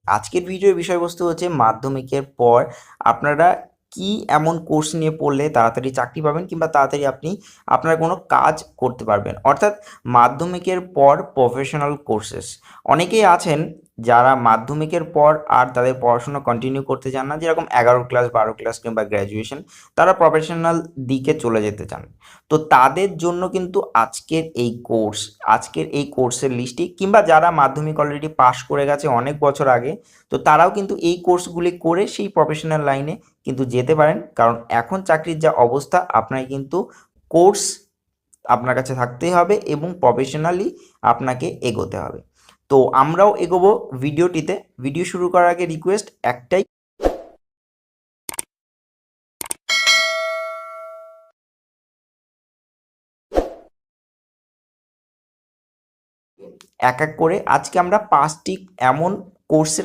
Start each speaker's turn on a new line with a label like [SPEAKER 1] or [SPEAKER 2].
[SPEAKER 1] আজকের ভিডিওর বিষয়বস্তু হচ্ছে মাধ্যমিকের পর আপনারা কি এমন কোর্স নিয়ে পড়লে তাড়াতাড়ি চাকরি পাবেন কিংবা তাড়াতাড়ি আপনি আপনার কোনো কাজ করতে পারবেন, অর্থাৎ মাধ্যমিকের পর প্রফেশনাল কোর্সেস। অনেকেই আছেন যারা মাধ্যমিকের পর আর তাদের পড়াশোনা কন্টিনিউ করতে চান না, যেরকম 11 ক্লাস 12 ক্লাস কিংবা গ্র্যাজুয়েশন, তারা প্রফেশনাল দিকে চলে যেতে চান। তো তাদের জন্য কিন্তু আজকের এই কোর্সের লিস্টটি, কিংবা যারা মাধ্যমিক অলরেডি পাশ করে গেছে অনেক বছর আগে, তো তারাও কিন্তু এই কোর্সগুলি করে সেই প্রফেশনাল লাইনে কিন্তু যেতে পারেন। কারণ এখন চাকরির যা অবস্থা, আপনাকে কিন্তু কোর্স আপনার কাছে থাকতেই হবে এবং প্রফেশনালি আপনাকে এগোতে হবে। তো আমরাও এগোবো ভিডিওটিতে। ভিডিও শুরু করার আগে রিকোয়েস্ট একটাই, এক এক করে আজকে আমরা 5টি এমন কোর্সের